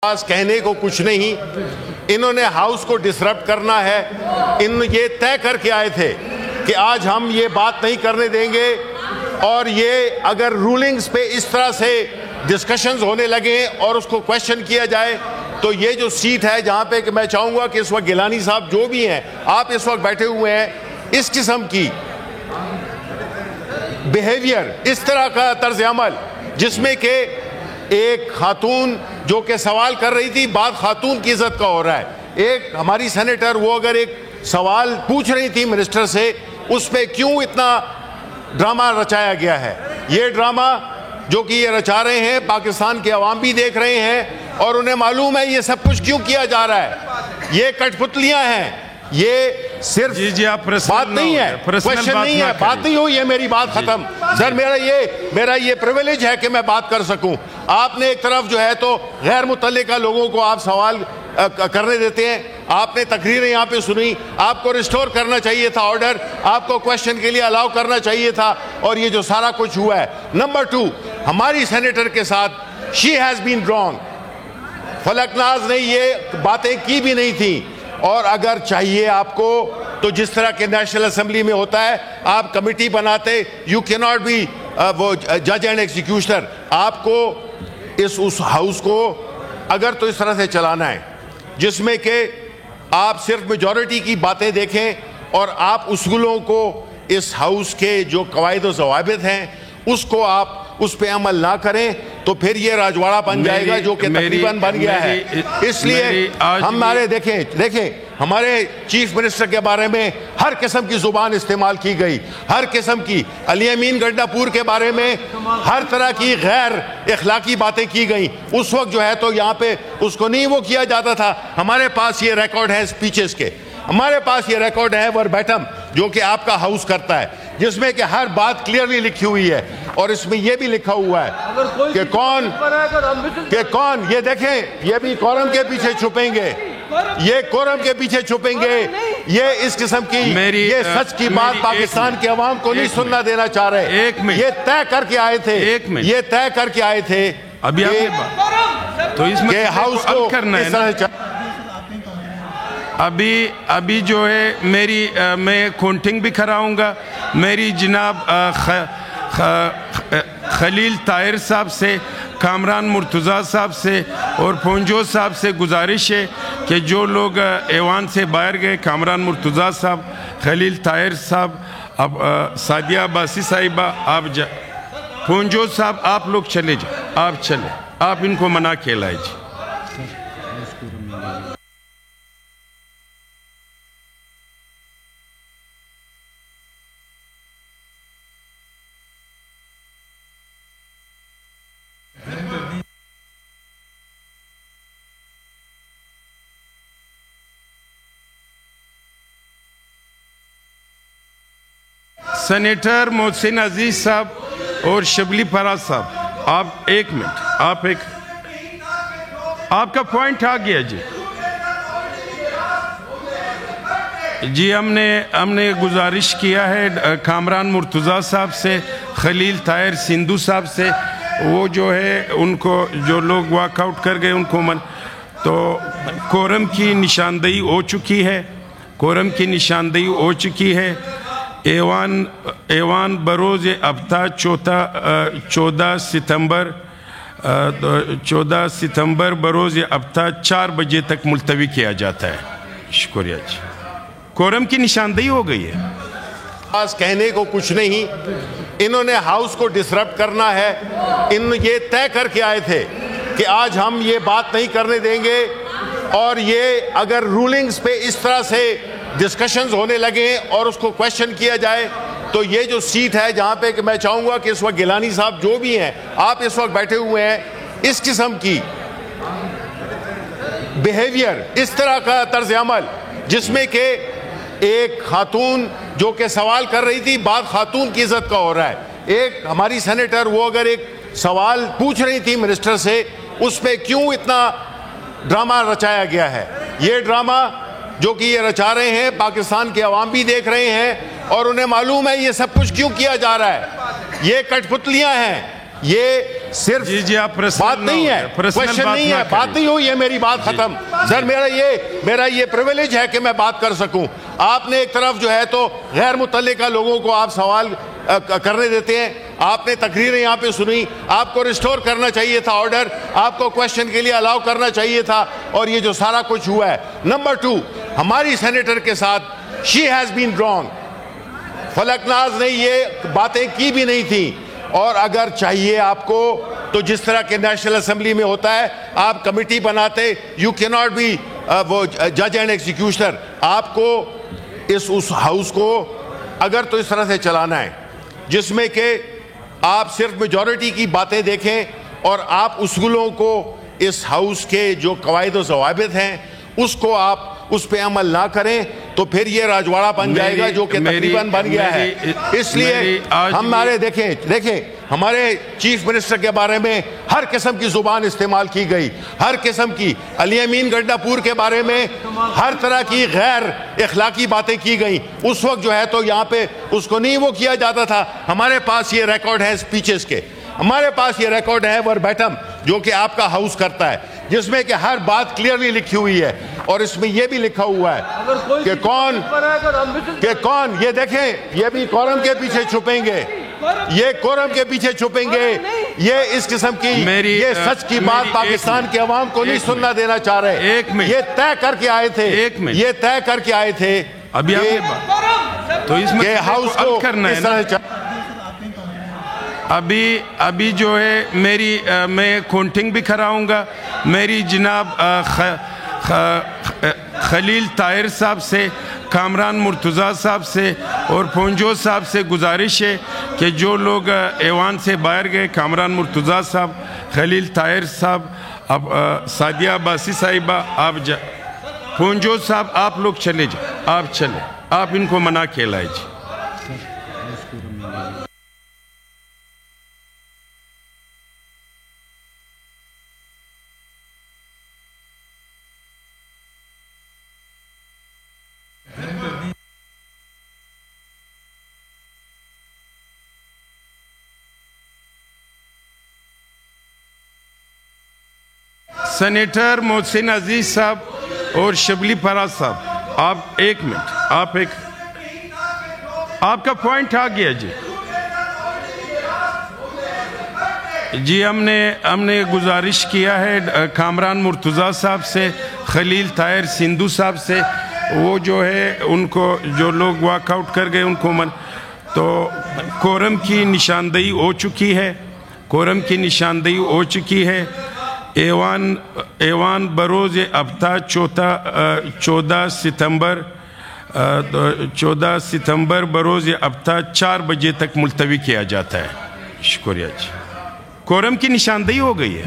پاس کہنے کو کچھ نہیں، انہوں نے ہاؤس کو ڈسرپٹ کرنا ہے۔ یہ طے کر کے آئے تھے کہ آج ہم یہ بات نہیں کرنے دیں گے، اور یہ اگر رولنگز پہ اس طرح سے ڈسکشنز ہونے لگے اور اس کو کویشچن کیا جائے تو یہ جو سیٹ ہے جہاں پہ کہ میں چاہوں گا کہ اس وقت گیلانی صاحب جو بھی ہیں، آپ اس وقت بیٹھے ہوئے ہیں، اس قسم کی بیہیویئر، اس طرح کا طرز عمل جس میں کہ ایک خاتون جو کہ سوال کر رہی تھی، بات خاتون کی عزت کا ہو رہا ہے، ایک ہماری سینیٹر وہ اگر ایک سوال پوچھ رہی تھی منسٹر سے، اس پہ کیوں اتنا ڈرامہ رچایا گیا ہے؟ یہ ڈرامہ جو کہ یہ رچا رہے ہیں پاکستان کے عوام بھی دیکھ رہے ہیں، اور انہیں معلوم ہے یہ سب کچھ کیوں کیا جا رہا ہے۔ یہ کٹ پتلیاں ہیں، یہ صرف بات نہیں ہے، کویشچن نہیں ہے، بات نہیں ہوئی ہے، میری بات ختم۔ سر میرا یہ پریویلیج ہے کہ میں بات کر سکوں۔ آپ نے ایک طرف جو ہے تو غیر متعلقہ لوگوں کو آپ سوال کرنے دیتے ہیں، آپ نے تقریریں یہاں پہ سنی، آپ کو ریسٹور کرنا چاہیے تھا آرڈر، آپ کو کویشچن کے لیے الاؤ کرنا چاہیے تھا، اور یہ جو سارا کچھ ہوا ہے۔ نمبر 2، ہماری سینیٹر کے ساتھ شی ہیز بین رانگ، فلک ناز نے یہ باتیں کی بھی نہیں تھیں، اور اگر چاہیے آپ کو تو جس طرح کے نیشنل اسمبلی میں ہوتا ہے، آپ کمیٹی بناتے، یو کی ناٹ بی وہ جج اینڈ ایگزیکیوشنر، آپ کو اس ہاؤس کو اگر تو اس طرح سے چلانا ہے جس میں کہ آپ صرف میجورٹی کی باتیں دیکھیں اور آپ اصولوں کو، اس ہاؤس کے جو قواعد و ضوابط ہیں اس کو آپ اس پہ عمل نہ کریں تو پھر یہ راجواڑہ بن جائے گا جو کہ تقریباً بن گیا ہے۔ اس لیے ہمارے دیکھیں ہمارے چیف منسٹر کے بارے میں ہر قسم کی زبان استعمال کی گئی، ہر قسم کی، علی امین گنڈاپور کے بارے میں ہر طرح کی غیر اخلاقی باتیں کی گئیں۔ اس وقت جو ہے تو یہاں پہ اس کو نہیں وہ کیا جاتا تھا۔ ہمارے پاس یہ ریکارڈ ہے اسپیچز کے، ہمارے پاس یہ ریکارڈ ہے وربیٹم جو کہ آپ کا ہاؤس کرتا ہے، جس میں کہ ہر بات کلیئرلی لکھی ہوئی ہے، اور اس میں یہ بھی لکھا ہوا ہے کہ کون یہ دیکھیں، یہ بھی کورم کے پیچھے چھپیں گے، یہ کورم کے پیچھے چھپیں گے، یہ اس قسم کی یہ سچ کی بات پاکستان کے عوام کو نہیں سننا دینا چاہ رہے۔ یہ طے کر کے آئے تھے کہ ہاؤس کو اس طرح ابھی جو ہے میں کاؤنٹنگ بھی کراؤں گا۔ میری جناب خلیل طاہر صاحب سے، کامران مرتضیٰ صاحب سے اور پونجو صاحب سے گزارش ہے کہ جو لوگ ایوان سے باہر گئے، کامران مرتضیٰ صاحب، خلیل طاہر صاحب، سعدیہ عباسی صاحبہ، پونجو صاحب، آپ لوگ چلے جائیں، آپ چلیں، آپ ان کو منع کھلائیں جی۔ سینیٹر محسن عزیز صاحب اور شبلی فراز صاحب، آپ ایک منٹ، آپ کا پوائنٹ آ گیا جی۔ ہم نے گزارش کیا ہے کامران مرتضیٰ صاحب سے، خلیل طاہر سندھو صاحب سے، وہ جو ہے ان کو جو لوگ واک آؤٹ کر گئے ان کو تو کورم کی نشاندہی ہو چکی ہے۔ ایوان بروز ہفتہ 14 ستمبر بروز ہفتہ 4 بجے تک ملتوی کیا جاتا ہے۔ شکریہ جی، کورم کی نشاندہی ہو گئی ہے۔ پاس کہنے کو کچھ نہیں، انہوں نے ہاؤس کو ڈسرپٹ کرنا ہے۔ یہ طے کر کے آئے تھے کہ آج ہم یہ بات نہیں کرنے دیں گے، اور یہ اگر رولنگز پہ اس طرح سے ڈسکشنز ہونے لگے اور اس کو کویشچن کیا جائے تو یہ جو سیٹ ہے جہاں پہ کہ میں چاہوں گا کہ اس وقت گیلانی صاحب جو بھی ہیں، آپ اس وقت بیٹھے ہوئے ہیں، اس قسم کی بیہیویئر، اس طرح کا طرز عمل جس میں کہ ایک خاتون جو کہ سوال کر رہی تھی، بات خاتون کی عزت کا ہو رہا ہے، ایک ہماری سینیٹر وہ اگر ایک سوال پوچھ رہی تھی منسٹر سے، اس پہ کیوں اتنا ڈرامہ رچایا گیا ہے۔ یہ ڈرامہ جو کہ یہ رچا رہے ہیں پاکستان کے عوام بھی دیکھ رہے ہیں، اور انہیں معلوم ہے یہ سب کچھ کیوں کیا جا رہا ہے۔ یہ کٹ پتلیاں ہیں، یہ صرف جی آپ بات نہیں ہے، کوشچن نہیں ہے، بات نہیں ہوئی ہے، میری بات ختم. سر میرا یہ پریویلیج ہے کہ میں بات کر سکوں. آپ نے ایک طرف جو ہے تو غیر متعلقہ لوگوں کو آپ سوال کرنے دیتے ہیں. آپ نے تقریریں یہاں پہ سنی، آپ کو ریسٹور کرنا چاہیے تھا آرڈر، آپ کو کوشچن کے لیے الاؤ کرنا چاہیے تھا، اور یہ جو سارا کچھ ہوا ہے. نمبر 2، ہماری سینیٹر کے ساتھ شی ہیز بین رانگ. فلک ناز نے یہ باتیں کی بھی نہیں تھیں، اور اگر چاہیے آپ کو تو جس طرح کہ نیشنل اسمبلی میں ہوتا ہے آپ کمیٹی بناتے. یو کی ناٹ بی وہ جج اینڈ ایگزیکیوشنر. آپ کو اس ہاؤس کو اگر تو اس طرح سے چلانا ہے جس میں کہ آپ صرف میجورٹی کی باتیں دیکھیں اور آپ اصولوں کو اس ہاؤس کے جو قواعد و ضوابط ہیں اس کو آپ اس پہ عمل نہ کریں تو پھر یہ راجواڑہ بن جائے گا جو کہ تقریباً بن گیا ہے. اس لیے ہمارے دیکھیں ہمارے چیف منسٹر کے بارے میں ہر قسم کی زبان استعمال کی گئی، ہر قسم کی. علی امین گنڈا پور کے بارے میں ہر طرح کی غیر اخلاقی باتیں کی گئیں. اس وقت جو ہے تو یہاں پہ اس کو نہیں وہ کیا جاتا تھا. ہمارے پاس یہ ریکارڈ ہے اسپیچز کے، ہمارے پاس یہ ریکارڈ ہے وربیٹم جو کہ آپ کا ہاؤس کرتا ہے، جس میں کہ ہر بات کلیئرلی لکھی ہوئی ہے، اور اس میں یہ بھی لکھا ہوا ہے کہ کون یہ دیکھیں یہ بھی کورم کے پیچھے چھپیں گے، یہ کورم کے پیچھے چھپیں گے. یہ اس قسم کی یہ سچ کی بات پاکستان کے عوام کو نہیں سننا دینا چاہ رہے. یہ طے کر کے آئے تھے ابھی تو اس میں ہاؤس کو اس طرح ابھی جو ہے میں کاؤنٹنگ بھی کراؤں گا. میری جناب خلیل طاہر صاحب سے، کامران مرتضیٰ صاحب سے اور پونجو صاحب سے گزارش ہے کہ جو لوگ ایوان سے باہر گئے، کامران مرتضیٰ صاحب، خلیل طاہر صاحب، سعدیہ عباسی صاحبہ، پونجو صاحب آپ لوگ چلے جائیں، آپ چلیں، آپ ان کو منع کھلائیں جی. سینیٹر محسن عزیز صاحب اور شبلی فراز صاحب، آپ ایک منٹ، آپ کا پوائنٹ آ گیا جی. ہم نے گزارش کیا ہے کامران مرتضیٰ صاحب سے، خلیل طاہر سندھو صاحب سے، وہ جو ہے ان کو جو لوگ واک آؤٹ کر گئے ان کو تو کورم کی نشاندہی ہو چکی ہے. ایوان بروز ہفتہ 14 ستمبر بروز ہفتہ 4 بجے تک ملتوی کیا جاتا ہے. شکریہ جی. کورم کی نشاندہی ہو گئی ہے.